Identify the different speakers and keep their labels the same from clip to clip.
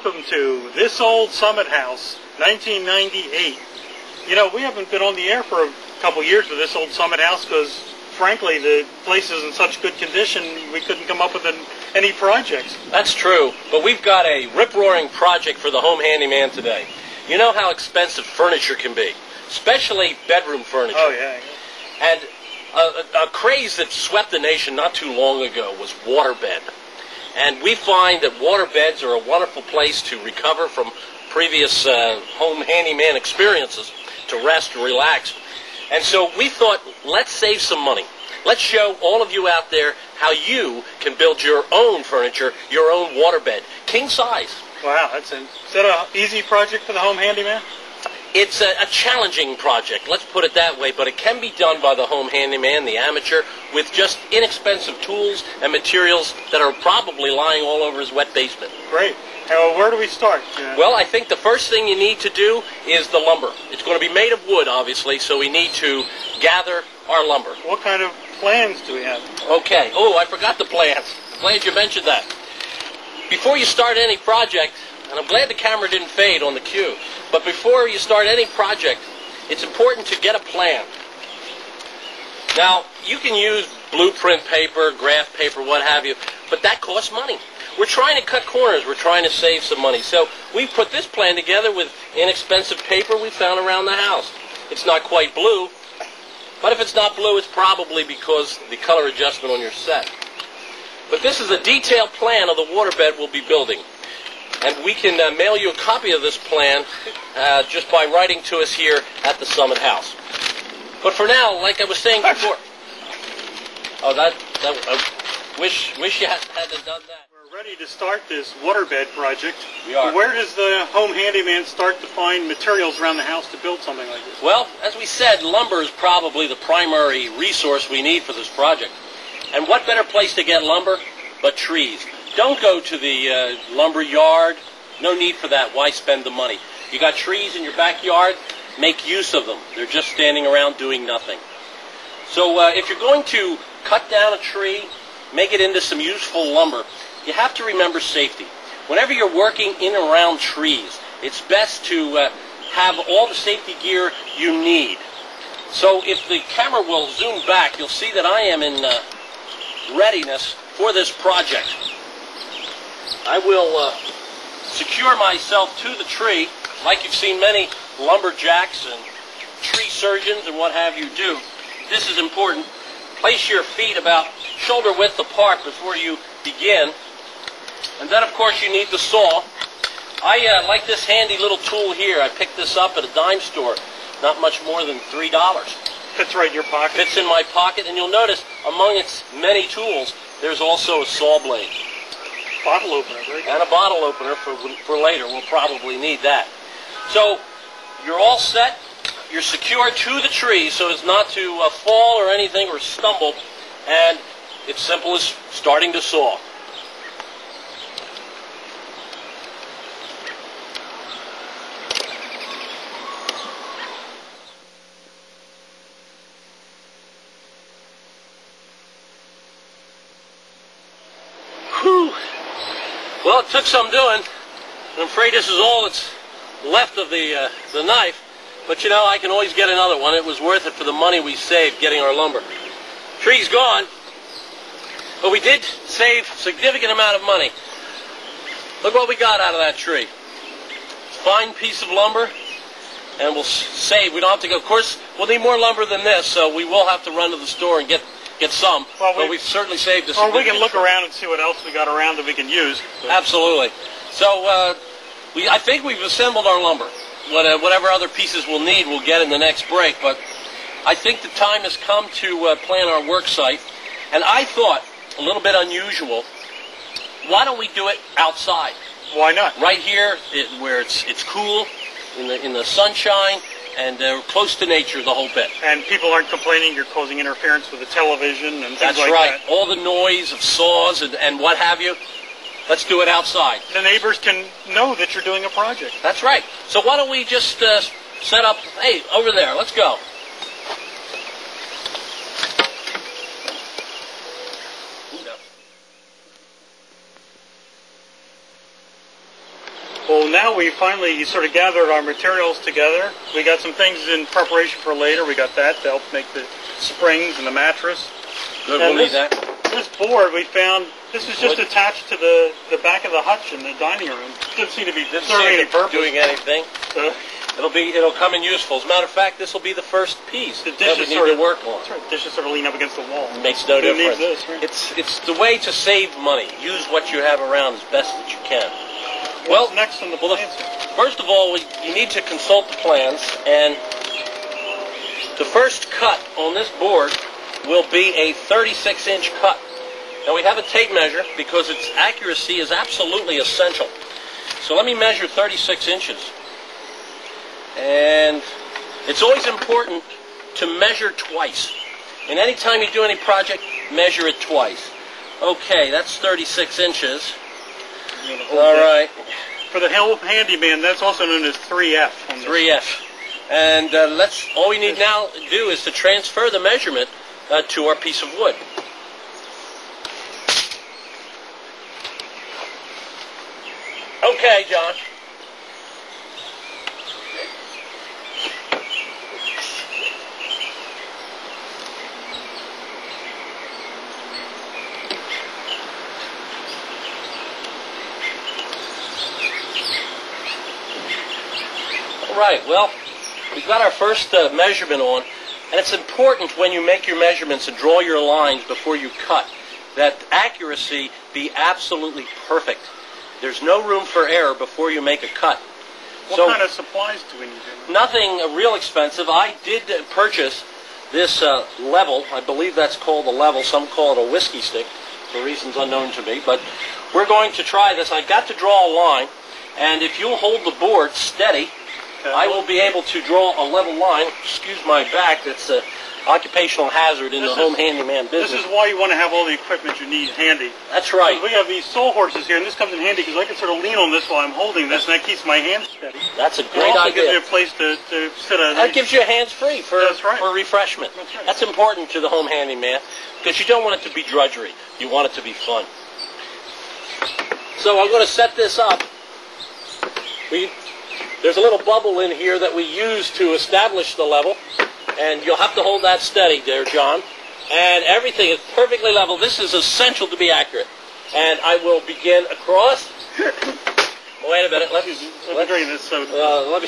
Speaker 1: welcome to This Old Summit House, 1998. You know, we haven't been on the air for a couple years with This Old Summit House because, frankly, the place is in such good condition we couldn't come up with any projects.
Speaker 2: That's true, but we've got a rip-roaring project for the home handyman today. You know how expensive furniture can be, especially bedroom furniture.
Speaker 1: Oh, yeah.
Speaker 2: And a craze that swept the nation not too long ago was waterbed. And we find that waterbeds are a wonderful place to recover from previous home handyman experiences, to rest and relax. And so we thought, let's save some money. Let's show all of you out there how you can build your own furniture, your own waterbed, king size.
Speaker 1: Wow, is that an easy project for the home handyman?
Speaker 2: It's a challenging project, let's put it that way, but it can be done by the home handyman, the amateur, with just inexpensive tools and materials that are probably lying all over his wet basement.
Speaker 1: Great. Where do we start?
Speaker 2: Well, I think the first thing you need to do is the lumber. It's going to be made of wood, obviously, so we need to gather our lumber.
Speaker 1: What kind of plans do we have?
Speaker 2: Okay. Oh, I forgot the plans. Glad you mentioned that. Before you start any project, and I'm glad the camera didn't fade on the cue, but before you start any project, it's important to get a plan. Now, you can use blueprint paper, graph paper, what have you, but that costs money. We're trying to cut corners. We're trying to save some money. So we put this plan together with inexpensive paper we found around the house. It's not quite blue, but if it's not blue, it's probably because the color adjustment on your set. But this is a detailed plan of the waterbed we'll be building. And we can mail you a copy of this plan just by writing to us here at the Summit House. But for now, like I was saying before... Oh, wish you hadn't done that.
Speaker 1: We're ready to start this waterbed project.
Speaker 2: We are.
Speaker 1: Where does the home handyman start to find materials around the house to build something like this?
Speaker 2: Well, as we said, lumber is probably the primary resource we need for this project. And what better place to get lumber but trees? Don't go to the lumber yard. No need for that. Why spend the money? You got trees in your backyard, make use of them. They're just standing around doing nothing. So if you're going to cut down a tree, make it into some useful lumber, you have to remember safety. Whenever you're working in and around trees, it's best to have all the safety gear you need. So if the camera will zoom back, you'll see that I am in readiness for this project. I will secure myself to the tree, like you've seen many lumberjacks and tree surgeons and what have you do. This is important. Place your feet about shoulder width apart before you begin. And then, of course, you need the saw. I like this handy little tool here. I picked this up at a dime store. Not much more than $3.
Speaker 1: Fits right in your pocket.
Speaker 2: Fits in my pocket. And you'll notice, among its many tools, there's also a saw blade.
Speaker 1: Bottle opener, right?
Speaker 2: And a bottle opener for later. We'll probably need that. So, you're all set. You're secured to the tree so as not to fall or anything or stumble. And it's simple as starting to saw. Whew. Well, it took some doing. I'm afraid this is all that's left of the knife. But you know, I can always get another one. It was worth it for the money we saved getting our lumber. Tree's gone. But we did save a significant amount of money. Look what we got out of that tree. Fine piece of lumber. And we'll save. We don't have to go. Of course, we'll need more lumber than this, so we will have to run to the store and get some. Well, but we've certainly saved us.
Speaker 1: Or we can look around and see what else we got around that we can use.
Speaker 2: Absolutely. So I think we've assembled our lumber. Whatever other pieces we'll need, we'll get in the next break. But I think the time has come to plan our work site. And I thought, a little bit unusual, why don't we do it outside?
Speaker 1: Why not?
Speaker 2: Right here, where it's cool, in the sunshine, and close to nature the whole bit.
Speaker 1: And people aren't complaining you're causing interference with the television and things like that.
Speaker 2: That's right. All the noise of saws and what have you. Let's do it outside.
Speaker 1: The neighbors can know that you're doing a project.
Speaker 2: That's right. So why don't we just set up, hey, over there, let's go.
Speaker 1: Well, now we finally sort of gathered our materials together. We got some things in preparation for later. We got that to help make the springs and the mattress.
Speaker 2: Good, we'll need that.
Speaker 1: This board we found, this is just attached to the back of the hutch in the dining room. Doesn't seem to be serving any purpose.
Speaker 2: Doing anything. It'll come in useful. As a matter of fact, this will be the first piece
Speaker 1: the dishes
Speaker 2: that we need to work on.
Speaker 1: That's right. The dishes sort of lean up against the wall.
Speaker 2: It makes no difference.
Speaker 1: This, right?
Speaker 2: It's the way to save money. Use what you have around as best that you can.
Speaker 1: What's next on the plans?
Speaker 2: First of all, you need to consult the plans, and the first cut on this board will be a 36-inch cut. Now we have a tape measure because its accuracy is absolutely essential. So let me measure 36 inches. And it's always important to measure twice. And anytime you do any project, measure it twice. Okay, that's 36 inches. All right.
Speaker 1: For the handyman, that's also known as 3F.
Speaker 2: 3F. And all we need now to do is to transfer the measurement to our piece of wood. Okay, John. All right, well, we've got our first measurement on, and it's important when you make your measurements and draw your lines before you cut that accuracy be absolutely perfect. There's no room for error before you make a cut.
Speaker 1: What kind of supplies do we need?
Speaker 2: Nothing real expensive. I did purchase this level. I believe that's called a level. Some call it a whiskey stick for reasons unknown to me. But we're going to try this. I got to draw a line, and if you'll hold the board steady, I will be able to draw a level line. Excuse my back. That's an occupational hazard in the home handyman business.
Speaker 1: This is why you want to have all the equipment you need handy.
Speaker 2: That's right.
Speaker 1: We have these saw horses here, and this comes in handy because I can sort of lean on this while I'm holding this, and that keeps my hands steady.
Speaker 2: That's a great
Speaker 1: idea. It also
Speaker 2: idea.
Speaker 1: gives you a place to sit on.
Speaker 2: That gives you hands-free for refreshment.
Speaker 1: That's right.
Speaker 2: That's important to the home handyman because you don't want it to be drudgery. You want it to be fun. So I'm going to set this up. There's a little bubble in here that we use to establish the level, and you'll have to hold that steady there, John. And everything is perfectly level. This is essential to be accurate. And I will begin across. Wait a minute. Let me
Speaker 1: drink this soda.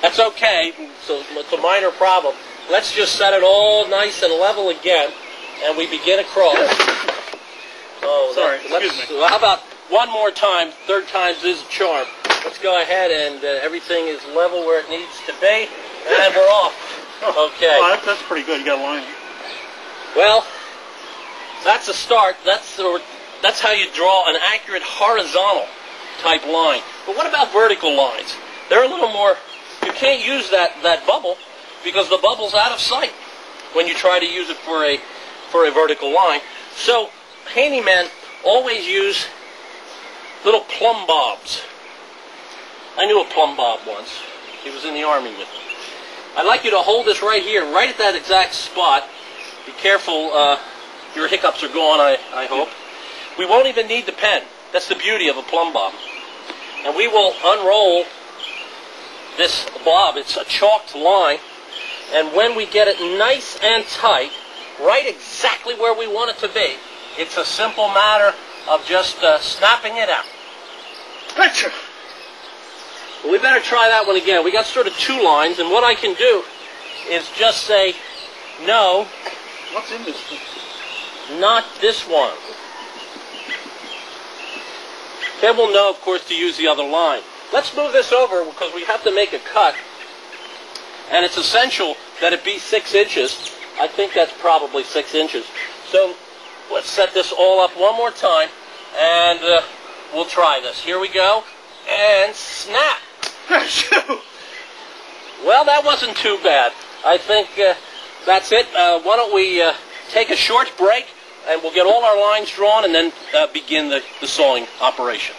Speaker 2: That's okay. So it's a minor problem. Let's just set it all nice and level again, and we begin across. Oh,
Speaker 1: sorry. Excuse me.
Speaker 2: How about one more time? Third time's is a charm. Let's go ahead, and everything is level where it needs to be, and we're off. Okay.
Speaker 1: Oh, that's pretty good. You got a line.
Speaker 2: Well, that's a start. That's how you draw an accurate horizontal type line. But what about vertical lines? They're a little more. You can't use that bubble because the bubble's out of sight when you try to use it for a vertical line. So handymen always use little plumb bobs. I knew a plumb bob once. He was in the Army with me. I'd like you to hold this right here, right at that exact spot. Be careful, your hiccups are gone, I hope. We won't even need the pen. That's the beauty of a plumb bob. And we will unroll this bob. It's a chalked line. And when we get it nice and tight, right exactly where we want it to be, it's a simple matter of just snapping it out. Gotcha. Well, we better try that one again. We got sort of two lines, and what I can do is just say, no.
Speaker 1: What's in this thing?
Speaker 2: Not this one. Then we'll know, of course, to use the other line. Let's move this over because we have to make a cut, and it's essential that it be 6 inches. I think that's probably 6 inches. So let's set this all up one more time, and we'll try this. Here we go, and snap. Well, that wasn't too bad. I think that's it. Why don't we take a short break, and we'll get all our lines drawn and then begin the sawing operation.